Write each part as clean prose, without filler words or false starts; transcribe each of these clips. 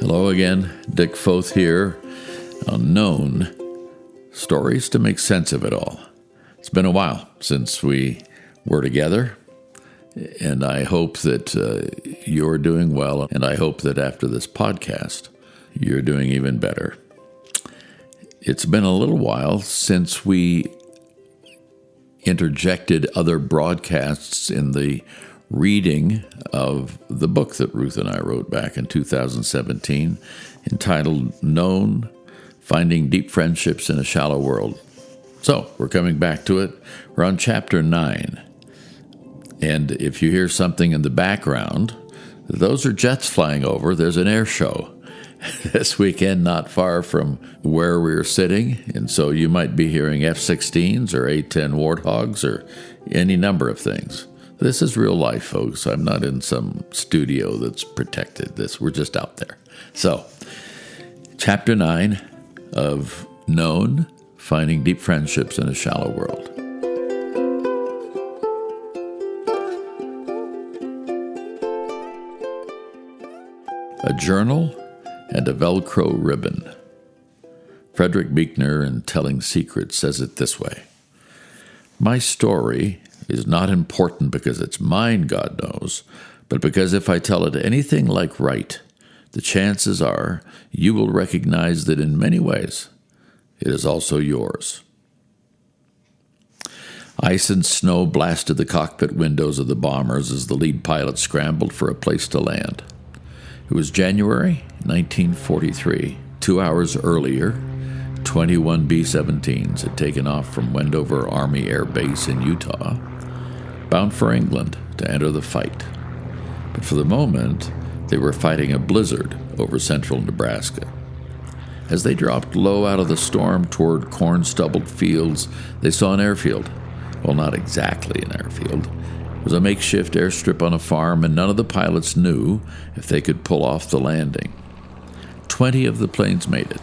Hello again, Dick Foth here on Known, Stories to Make Sense of It All. It's been a while since we were together, and I hope that you're doing well, and I hope that after this podcast, you're doing even better. It's been a little while since we interjected other broadcasts in the reading of the book that Ruth and I wrote back in 2017, entitled Known, Finding Deep Friendships in a Shallow World. So, we're coming back to it. We're on Chapter 9. And if you hear something in the background, those are jets flying over. There's an air show this weekend not far from where we're sitting. And so you might be hearing F-16s or A-10 Warthogs or any number of things. This is real life, folks. I'm not in some studio that's protected. We're just out there. So, Chapter 9 of Known, Finding Deep Friendships in a Shallow World. A Journal and a Velcro Ribbon. Frederick Buechner, in Telling Secrets, says it this way: "My story is not important because it's mine, God knows, but because if I tell it anything like right, the chances are you will recognize that in many ways it is also yours." Ice and snow blasted the cockpit windows of the bombers as the lead pilot scrambled for a place to land. It was January 1943. 2 hours earlier, 21 B-17s had taken off from Wendover Army Air Base in Utah, bound for England to enter the fight. But for the moment, they were fighting a blizzard over central Nebraska. As they dropped low out of the storm toward corn-stubbled fields, they saw an airfield. Well, not exactly an airfield. It was a makeshift airstrip on a farm, and none of the pilots knew if they could pull off the landing. 20 of the planes made it.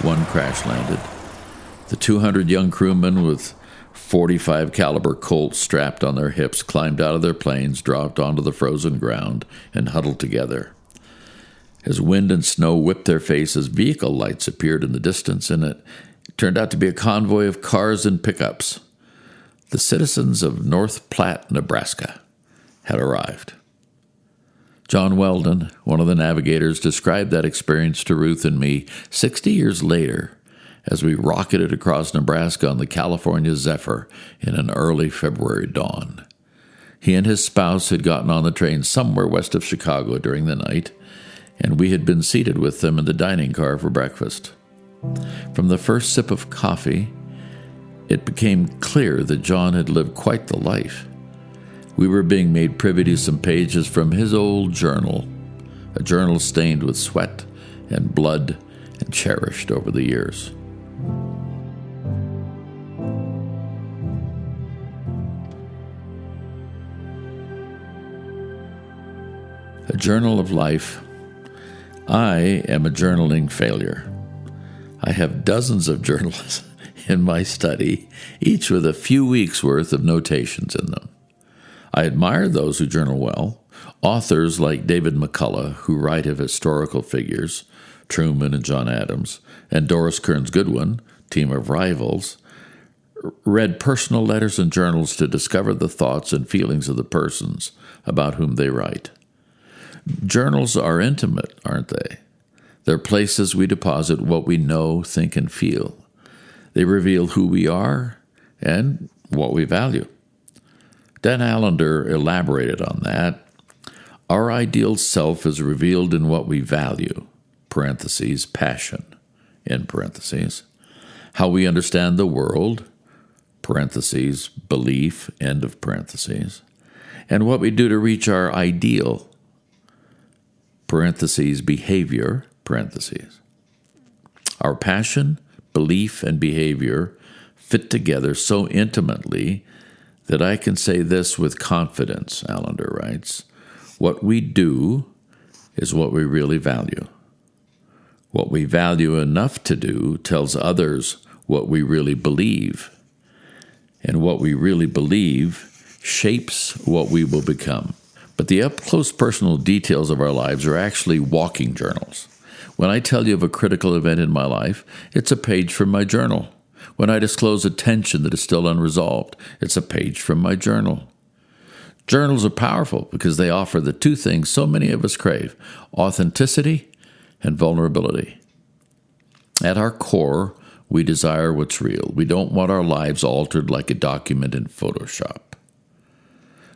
One crash-landed. The 200 young crewmen with .45 caliber Colts strapped on their hips climbed out of their planes, dropped onto the frozen ground, and huddled together. As wind and snow whipped their faces, vehicle lights appeared in the distance, and it turned out to be a convoy of cars and pickups. The citizens of North Platte, Nebraska, had arrived. John Weldon, one of the navigators, described that experience to Ruth and me 60 years later as we rocketed across Nebraska on the California Zephyr in an early February dawn. He and his spouse had gotten on the train somewhere west of Chicago during the night, and we had been seated with them in the dining car for breakfast. From the first sip of coffee, it became clear that John had lived quite the life. We were being made privy to some pages from his old journal, a journal stained with sweat and blood and cherished over the years. A journal of life. I am a journaling failure. I have dozens of journals in my study, each with a few weeks' worth of notations in them. I admire those who journal well. Authors like David McCullough, who write of historical figures, Truman and John Adams, and Doris Kearns Goodwin, team of rivals, read personal letters and journals to discover the thoughts and feelings of the persons about whom they write. Journals are intimate, aren't they? They're places we deposit what we know, think, and feel. They reveal who we are and what we value. Dan Allender elaborated on that. Our ideal self is revealed in what we value, parentheses, passion, end parentheses, how we understand the world, parentheses, belief, end of parentheses, and what we do to reach our ideal, parentheses, behavior, parentheses. Our passion, belief, and behavior fit together so intimately that I can say this with confidence, Allender writes. What we do is what we really value. What we value enough to do tells others what we really believe. And what we really believe shapes what we will become. But the up-close personal details of our lives are actually walking journals. When I tell you of a critical event in my life, it's a page from my journal. When I disclose a tension that is still unresolved, it's a page from my journal. Journals are powerful because they offer the two things so many of us crave: authenticity and vulnerability. At our core, we desire what's real. We don't want our lives altered like a document in Photoshop.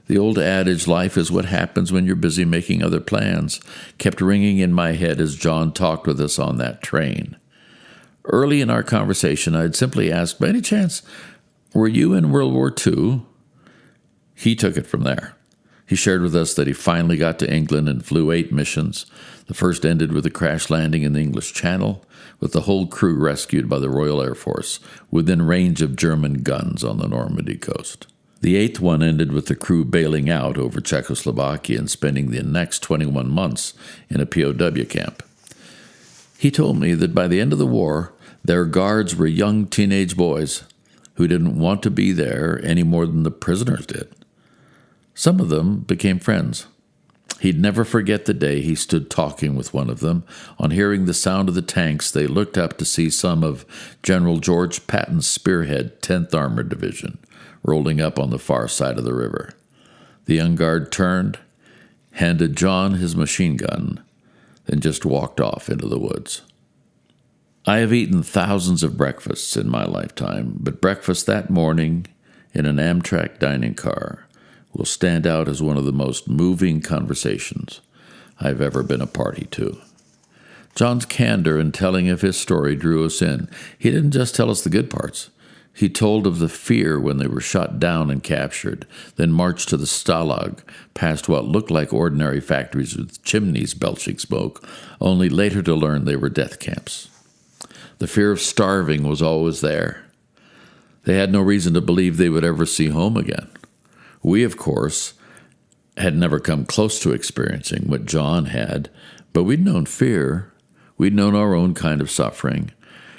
The old adage, life is what happens when you're busy making other plans, kept ringing in my head as John talked with us on that train. Early in our conversation, I'd simply asked, by any chance, were you in World War II? He took it from there. He shared with us that he finally got to England and flew 8 missions. The first ended with a crash landing in the English Channel, with the whole crew rescued by the Royal Air Force within range of German guns on the Normandy coast. The 8th one ended with the crew bailing out over Czechoslovakia and spending the next 21 months in a POW camp. He told me that by the end of the war, their guards were young teenage boys who didn't want to be there any more than the prisoners did. Some of them became friends. He'd never forget the day he stood talking with one of them. On hearing the sound of the tanks, they looked up to see some of General George Patton's spearhead 10th Armored Division rolling up on the far side of the river. The young guard turned, handed John his machine gun, then just walked off into the woods. I have eaten thousands of breakfasts in my lifetime, but breakfast that morning in an Amtrak dining car will stand out as one of the most moving conversations I've ever been a party to. John's candor in telling of his story drew us in. He didn't just tell us the good parts. He told of the fear when they were shot down and captured, then marched to the Stalag, past what looked like ordinary factories with chimneys belching smoke, only later to learn they were death camps. The fear of starving was always there. They had no reason to believe they would ever see home again. We, of course, had never come close to experiencing what John had, but we'd known fear. We'd known our own kind of suffering.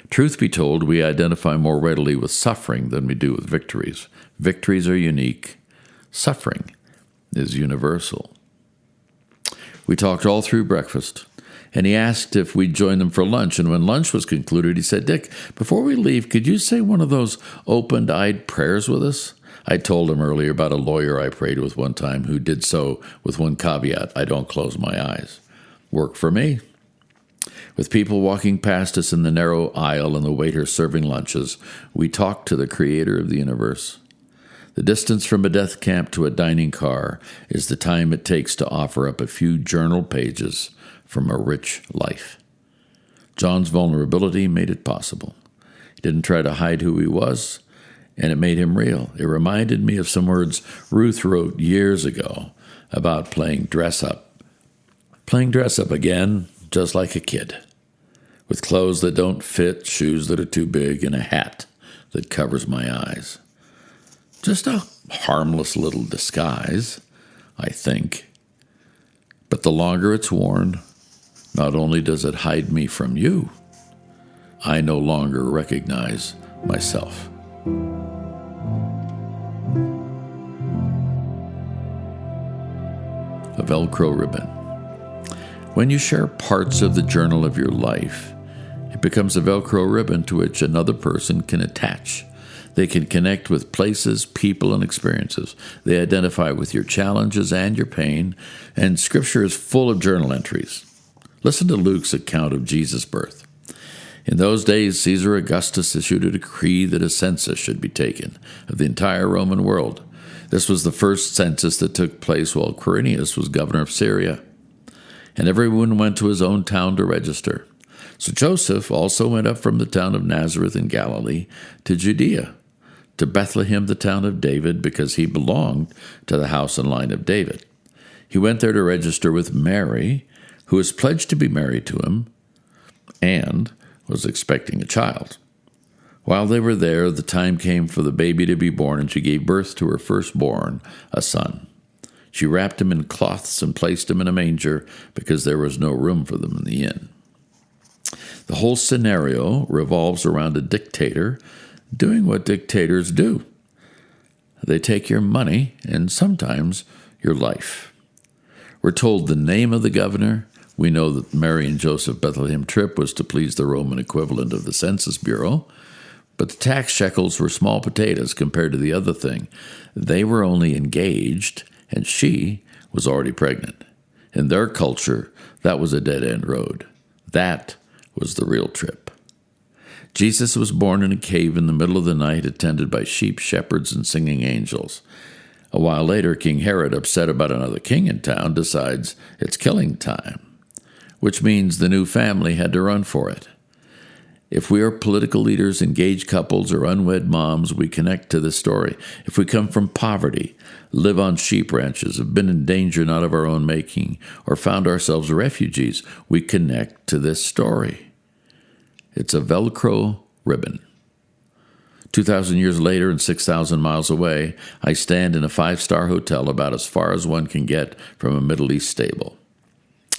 Truth be told, we identify more readily with suffering than we do with victories. Victories are unique. Suffering is universal. We talked all through breakfast, and he asked if we'd join them for lunch, and when lunch was concluded, he said, "Dick, before we leave, could you say one of those open-eyed prayers with us?" I told him earlier about a lawyer I prayed with one time who did so with one caveat: I don't close my eyes. Worked for me. With people walking past us in the narrow aisle and the waiter serving lunches, we talked to the creator of the universe. The distance from a death camp to a dining car is the time it takes to offer up a few journal pages from a rich life. John's vulnerability made it possible. He didn't try to hide who he was, and it made him real. It reminded me of some words Ruth wrote years ago about playing dress up. Playing dress up again, just like a kid, with clothes that don't fit, shoes that are too big, and a hat that covers my eyes. Just a harmless little disguise, I think. But the longer it's worn, not only does it hide me from you, I no longer recognize myself. A Velcro ribbon. When you share parts of the journal of your life, it becomes a Velcro ribbon to which another person can attach. They can connect with places, people, and experiences. They identify with your challenges and your pain, and Scripture is full of journal entries. Listen to Luke's account of Jesus' birth. In those days, Caesar Augustus issued a decree that a census should be taken of the entire Roman world. This was the first census that took place while Quirinius was governor of Syria, and everyone went to his own town to register. So Joseph also went up from the town of Nazareth in Galilee to Judea, to Bethlehem, the town of David, because he belonged to the house and line of David. He went there to register with Mary, who was pledged to be married to him and was expecting a child. While they were there, the time came for the baby to be born, and she gave birth to her firstborn, a son. She wrapped him in cloths and placed him in a manger because there was no room for them in the inn. The whole scenario revolves around a dictator doing what dictators do. They take your money and sometimes your life. We're told the name of the governor, We know that Mary and Joseph Bethlehem trip was to please the Roman equivalent of the Census Bureau, but the tax shekels were small potatoes compared to the other thing. They were only engaged, and she was already pregnant. In their culture, that was a dead-end road. That was the real trip. Jesus was born in a cave in the middle of the night, attended by sheep, shepherds, and singing angels. A while later, King Herod, upset about another king in town, decides it's killing time, which means the new family had to run for it. If we are political leaders, engaged couples, or unwed moms, we connect to this story. If we come from poverty, live on sheep ranches, have been in danger not of our own making, or found ourselves refugees, we connect to this story. It's a Velcro ribbon. 2,000 years later and 6,000 miles away, I stand in a 5-star hotel about as far as one can get from a Middle East stable.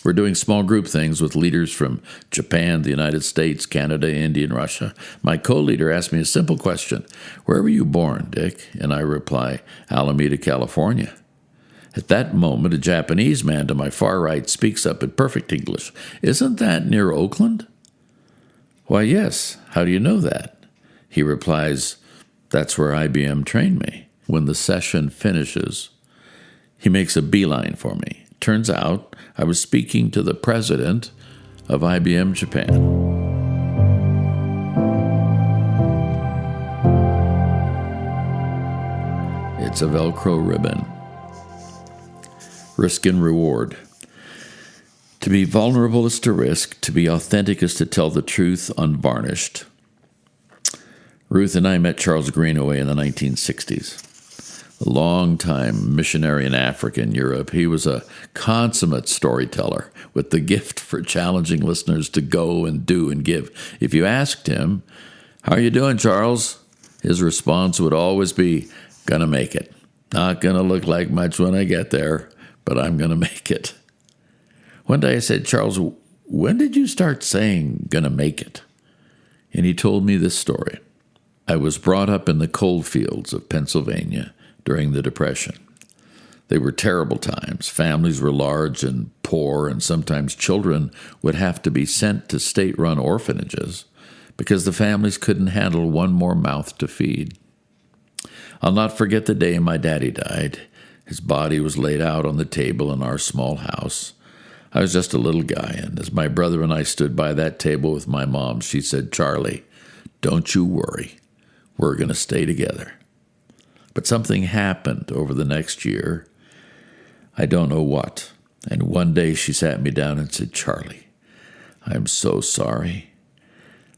We're doing small group things with leaders from Japan, the United States, Canada, India, and Russia. My co-leader asked me a simple question. Where were you born, Dick? And I reply, Alameda, California. At that moment, a Japanese man to my far right speaks up in perfect English. Isn't that near Oakland? Why, yes. How do you know that? He replies, that's where IBM trained me. When the session finishes, he makes a beeline for me. Turns out I was speaking to the president of IBM Japan. It's a Velcro ribbon. Risk and reward. To be vulnerable is to risk. To be authentic is to tell the truth unvarnished. Ruth and I met Charles Greenaway in the 1960s. A long-time missionary in Africa and Europe, he was a consummate storyteller with the gift for challenging listeners to go and do and give. If you asked him, how are you doing, Charles? His response would always be, gonna make it. Not gonna look like much when I get there, but I'm gonna make it. One day I said, Charles, when did you start saying gonna make it? And he told me this story. I was brought up in the coal fields of Pennsylvania during the Depression. They were terrible times. Families were large and poor, and sometimes children would have to be sent to state-run orphanages because the families couldn't handle one more mouth to feed. I'll not forget the day my daddy died. His body was laid out on the table in our small house. I was just a little guy, and as my brother and I stood by that table with my mom, she said, Charlie, don't you worry. We're going to stay together. But something happened over the next year. I don't know what. And one day she sat me down and said, Charlie, I'm so sorry,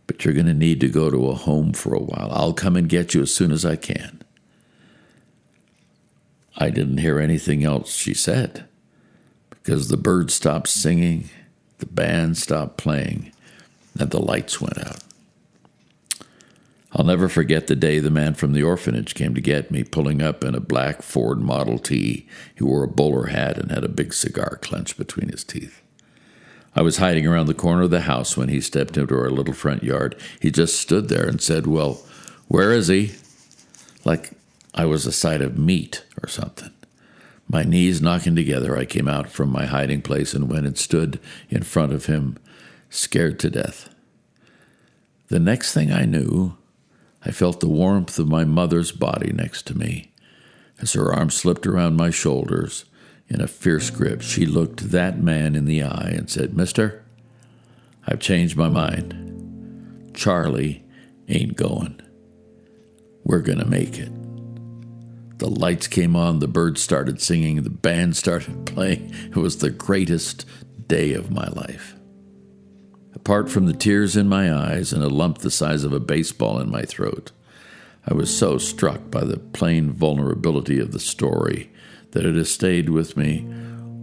but you're going to need to go to a home for a while. I'll come and get you as soon as I can. I didn't hear anything else she said because the birds stopped singing, the band stopped playing, and the lights went out. I'll never forget the day the man from the orphanage came to get me, pulling up in a black Ford Model T. He wore a bowler hat and had a big cigar clenched between his teeth. I was hiding around the corner of the house when he stepped into our little front yard. He just stood there and said, well, where is he? Like I was a side of meat or something. My knees knocking together, I came out from my hiding place and went and stood in front of him, scared to death. The next thing I knew, I felt the warmth of my mother's body next to me. As her arm slipped around my shoulders in a fierce grip, she looked that man in the eye and said, Mister, I've changed my mind. Charlie ain't going. We're going to make it. The lights came on, the birds started singing, the band started playing. It was the greatest day of my life. Apart from the tears in my eyes and a lump the size of a baseball in my throat, I was so struck by the plain vulnerability of the story that it has stayed with me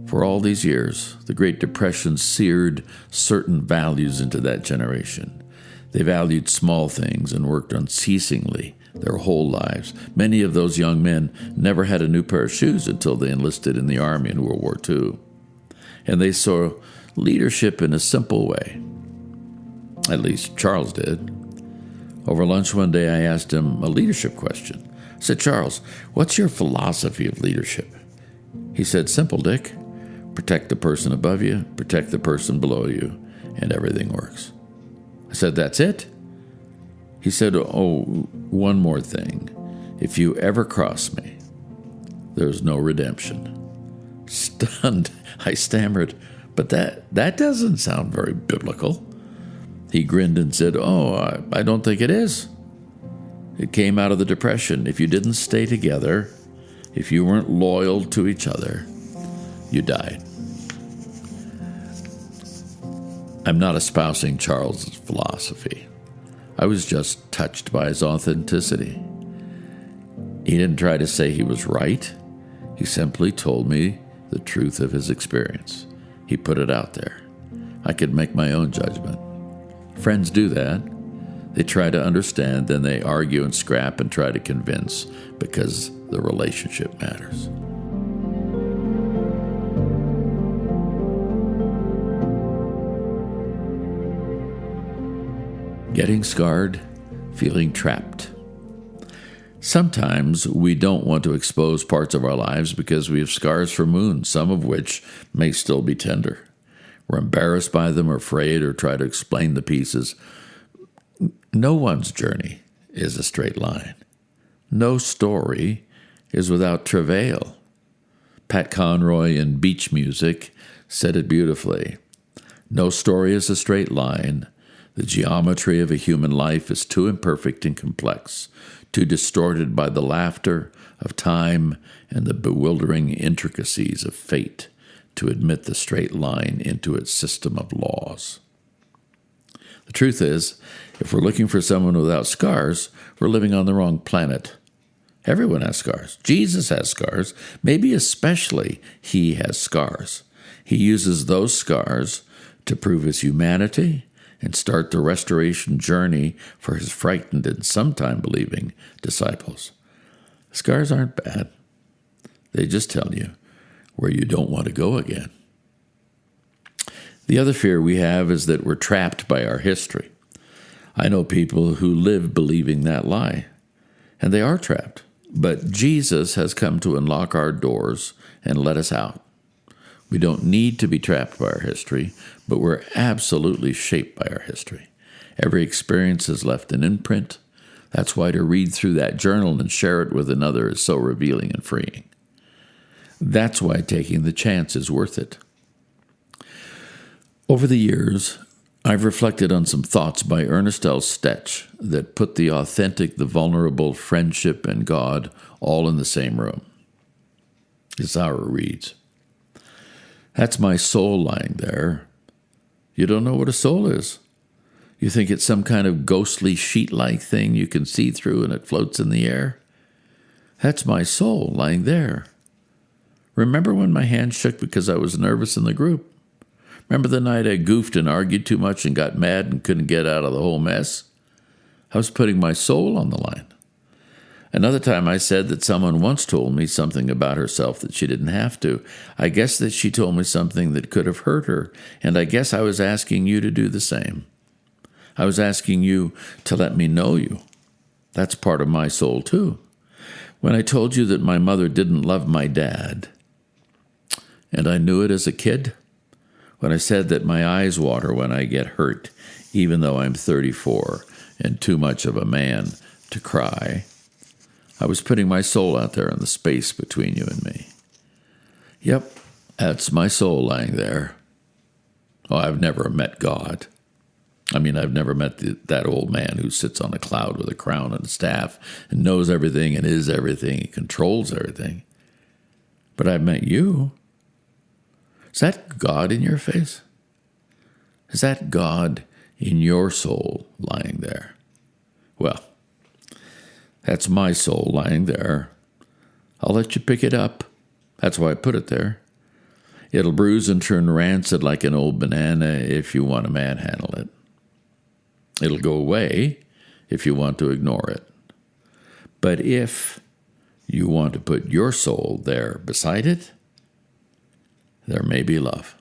for all these years. The Great Depression seared certain values into that generation. They valued small things and worked unceasingly their whole lives. Many of those young men never had a new pair of shoes until they enlisted in the Army in World War II. And they saw leadership in a simple way. At least Charles did. Over lunch one day, I asked him a leadership question. I said, Charles, what's your philosophy of leadership? He said, simple, Dick. Protect the person above you, protect the person below you, and everything works. I said, that's it? He said, oh, one more thing. If you ever cross me, there's no redemption. Stunned, I stammered, but that doesn't sound very biblical. He grinned and said, oh, I don't think it is. It came out of the Depression. If you didn't stay together, if you weren't loyal to each other, you died. I'm not espousing Charles's philosophy. I was just touched by his authenticity. He didn't try to say he was right. He simply told me the truth of his experience. He put it out there. I could make my own judgment. Friends do that. They try to understand, then they argue and scrap and try to convince because the relationship matters. Getting scarred, feeling trapped. Sometimes we don't want to expose parts of our lives because we have scars from wounds, some of which may still be tender. We're embarrassed by them, or afraid, or try to explain the pieces. No one's journey is a straight line. No story is without travail. Pat Conroy in Beach Music said it beautifully. No story is a straight line. The geometry of a human life is too imperfect and complex, too distorted by the laughter of time and the bewildering intricacies of fate to admit the straight line into its system of laws. The truth is, if we're looking for someone without scars, we're living on the wrong planet. Everyone has scars. Jesus has scars. Maybe especially he has scars. He uses those scars to prove his humanity and start the restoration journey for his frightened and sometime believing disciples. Scars aren't bad. They just tell you where you don't want to go again. The other fear we have is that we're trapped by our history. I know people who live believing that lie, and they are trapped. But Jesus has come to unlock our doors and let us out. We don't need to be trapped by our history, but we're absolutely shaped by our history. Every experience has left an imprint. That's why to read through that journal and share it with another is so revealing and freeing. That's why taking the chance is worth it. Over the years, I've reflected on some thoughts by Ernest L. Stetch that put the authentic, the vulnerable, friendship, and God all in the same room. This is how it reads. That's my soul lying there. You don't know what a soul is. You think it's some kind of ghostly sheet-like thing you can see through and it floats in the air? That's my soul lying there. Remember when my hand shook because I was nervous in the group? Remember the night I goofed and argued too much and got mad and couldn't get out of the whole mess? I was putting my soul on the line. Another time I said that someone once told me something about herself that she didn't have to. I guess that she told me something that could have hurt her, and I guess I was asking you to do the same. I was asking you to let me know you. That's part of my soul too. When I told you that my mother didn't love my dad, and I knew it as a kid, when I said that my eyes water when I get hurt, even though I'm 34 and too much of a man to cry, I was putting my soul out there in the space between you and me. Yep, that's my soul lying there. Oh, I've never met God. I mean, I've never met that old man who sits on a cloud with a crown and a staff and knows everything and is everything and controls everything. But I've met you. Is that God in your face? Is that God in your soul lying there? Well, that's my soul lying there. I'll let you pick it up. That's why I put it there. It'll bruise and turn rancid like an old banana if you want to manhandle it. It'll go away if you want to ignore it. But if you want to put your soul there beside it, there may be love.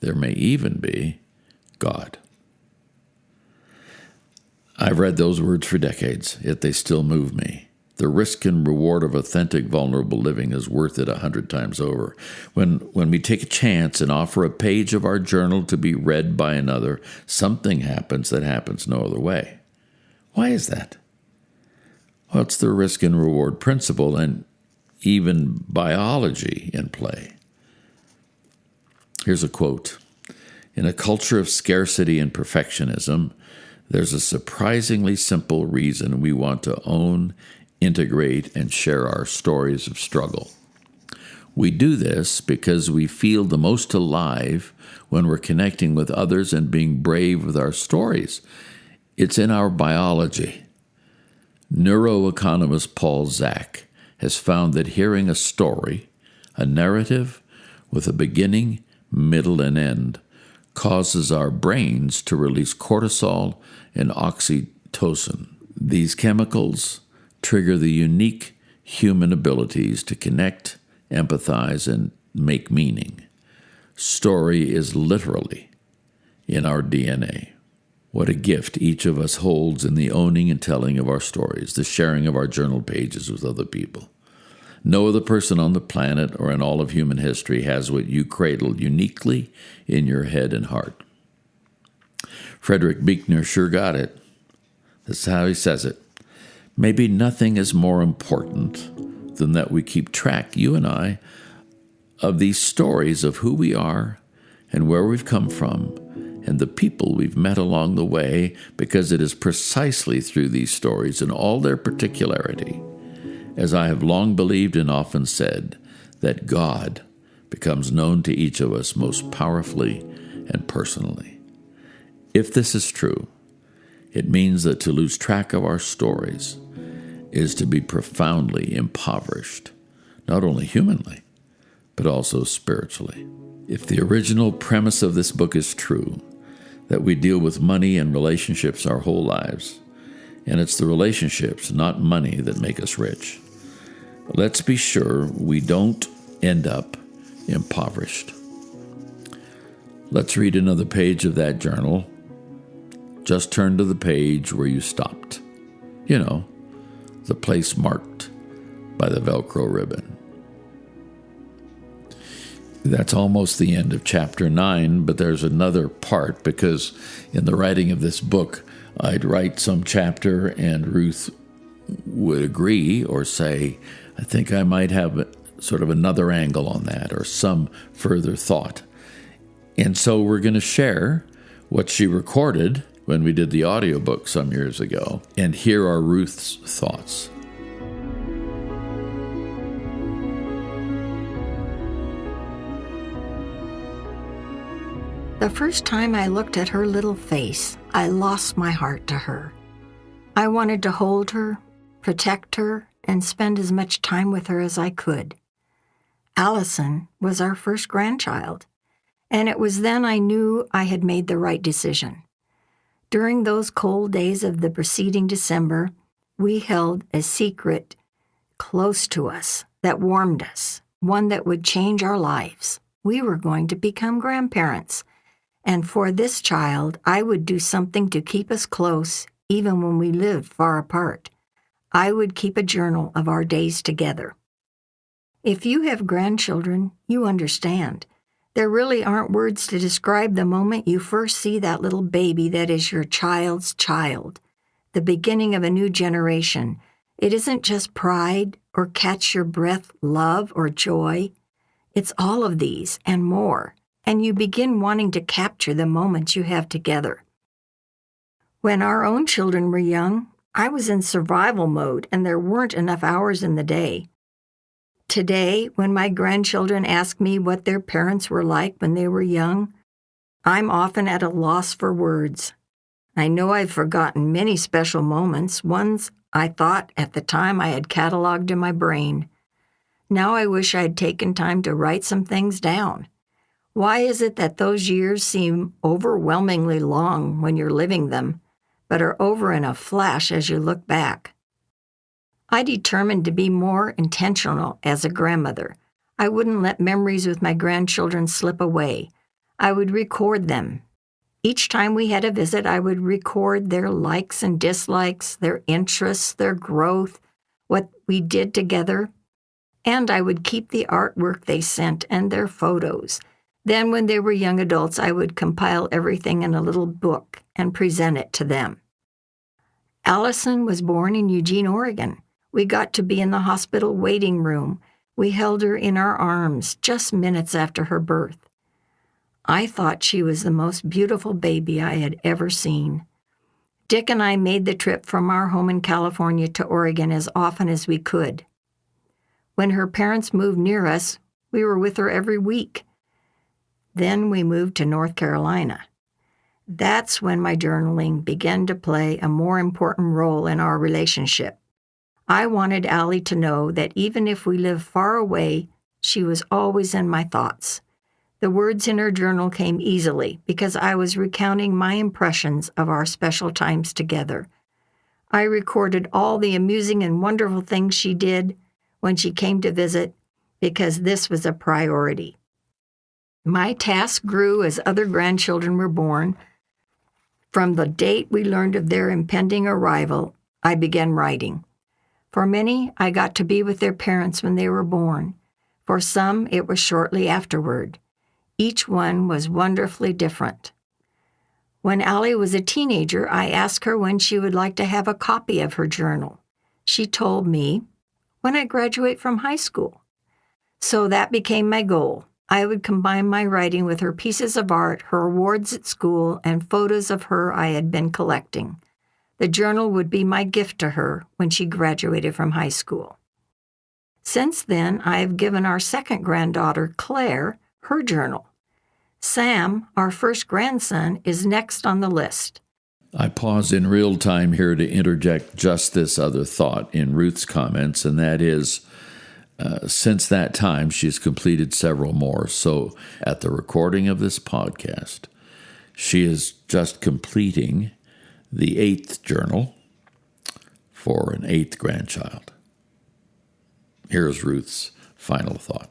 There may even be God. I've read those words for decades, yet they still move me. The risk and reward of authentic, vulnerable living is worth it 100 times over. When we take a chance and offer a page of our journal to be read by another, something happens that happens no other way. Why is that? Well, it's the risk and reward principle and even biology in play. Here's a quote. In a culture of scarcity and perfectionism, there's a surprisingly simple reason we want to own, integrate, and share our stories of struggle. We do this because we feel the most alive when we're connecting with others and being brave with our stories. It's in our biology. Neuroeconomist Paul Zak has found that hearing a story, a narrative with a beginning, middle, and end, causes our brains to release cortisol and oxytocin. These chemicals trigger the unique human abilities to connect, empathize, and make meaning. Story is literally in our DNA. What a gift each of us holds in the owning and telling of our stories, the sharing of our journal pages with other people. No other person on the planet or in all of human history has what you cradle uniquely in your head and heart. Frederick Buechner sure got it. That's how he says it. Maybe nothing is more important than that we keep track, you and I, of these stories of who we are and where we've come from and the people we've met along the way, because it is precisely through these stories in all their particularity, as I have long believed and often said, that God becomes known to each of us most powerfully and personally. If this is true, it means that to lose track of our stories is to be profoundly impoverished, not only humanly, but also spiritually. If the original premise of this book is true, that we deal with money and relationships our whole lives, and it's the relationships, not money, that make us rich, let's be sure we don't end up impoverished. Let's read another page of that journal. Just turn to the page where you stopped. You know, the place marked by the Velcro ribbon. That's almost the end of chapter 9, but there's another part, because in the writing of this book, I'd write some chapter and Ruth would agree or say, I think I might have sort of another angle on that or some further thought. And so we're going to share what she recorded when we did the audiobook some years ago, and here are Ruth's thoughts. The first time I looked at her little face, I lost my heart to her. I wanted to hold her, protect her, and spend as much time with her as I could. Allison was our first grandchild, and it was then I knew I had made the right decision. During those cold days of the preceding December, we held a secret close to us that warmed us, one that would change our lives. We were going to become grandparents. And for this child, I would do something to keep us close, even when we lived far apart. I would keep a journal of our days together. If you have grandchildren, you understand. There really aren't words to describe the moment you first see that little baby that is your child's child, the beginning of a new generation. It isn't just pride or catch your breath love or joy. It's all of these and more. And you begin wanting to capture the moments you have together. When our own children were young, I was in survival mode and there weren't enough hours in the day. Today, when my grandchildren ask me what their parents were like when they were young, I'm often at a loss for words. I know I've forgotten many special moments, ones I thought at the time I had cataloged in my brain. Now I wish I'd taken time to write some things down. Why is it that those years seem overwhelmingly long when you're living them, but are over in a flash as you look back? I determined to be more intentional as a grandmother. I wouldn't let memories with my grandchildren slip away. I would record them. Each time we had a visit, I would record their likes and dislikes, their interests, their growth, what we did together, and I would keep the artwork they sent and their photos. Then when they were young adults, I would compile everything in a little book and present it to them. Allison was born in Eugene, Oregon. We got to be in the hospital waiting room. We held her in our arms just minutes after her birth. I thought she was the most beautiful baby I had ever seen. Dick and I made the trip from our home in California to Oregon as often as we could. When her parents moved near us, we were with her every week. Then we moved to North Carolina. That's when my journaling began to play a more important role in our relationship. I wanted Allie to know that even if we lived far away, she was always in my thoughts. The words in her journal came easily because I was recounting my impressions of our special times together. I recorded all the amusing and wonderful things she did when she came to visit because this was a priority. My task grew as other grandchildren were born. From the date we learned of their impending arrival, I began writing. For many, I got to be with their parents when they were born. For some, it was shortly afterward. Each one was wonderfully different. When Allie was a teenager, I asked her when she would like to have a copy of her journal. She told me, when I graduate from high school. So that became my goal. I would combine my writing with her pieces of art, her awards at school, and photos of her I had been collecting. The journal would be my gift to her when she graduated from high school. Since then, I have given our second granddaughter, Claire, her journal. Sam, our first grandson, is next on the list. I pause in real time here to interject just this other thought in Ruth's comments, and that is, since that time, she's completed several more. So at the recording of this podcast, she is just completing the 8th journal for an 8th grandchild. Here's Ruth's final thought.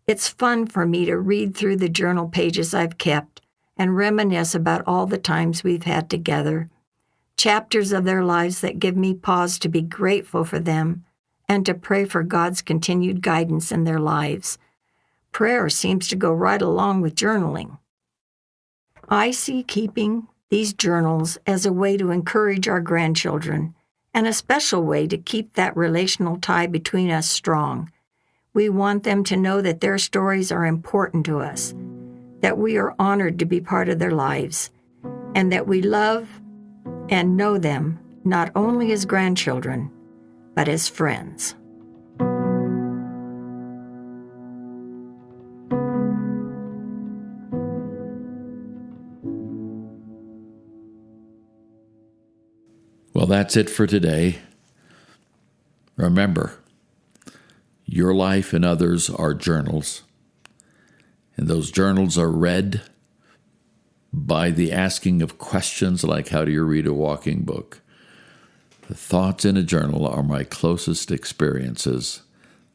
It's fun for me to read through the journal pages I've kept and reminisce about all the times we've had together, chapters of their lives that give me pause to be grateful for them and to pray for God's continued guidance in their lives. Prayer seems to go right along with journaling. I see keeping these journals as a way to encourage our grandchildren and a special way to keep that relational tie between us strong. We want them to know that their stories are important to us, that we are honored to be part of their lives, and that we love and know them not only as grandchildren, but as friends. Well, that's it for today. Remember, your life and others are journals, and those journals are read by the asking of questions like, how do you read a walking book? The thoughts in a journal are my closest experiences,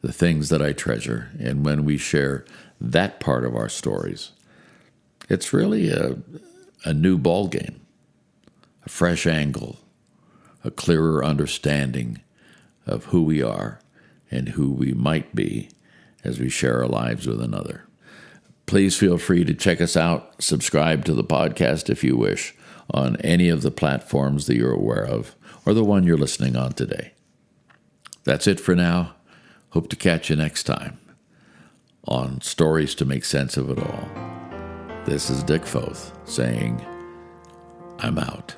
the things that I treasure, and when we share that part of our stories, it's really a new ballgame, a fresh angle, a clearer understanding of who we are and who we might be as we share our lives with another. Please feel free to check us out, subscribe to the podcast if you wish, on any of the platforms that you're aware of, or the one you're listening on today. That's it for now. Hope to catch you next time on Stories to Make Sense of It All. This is Dick Foth saying, I'm out.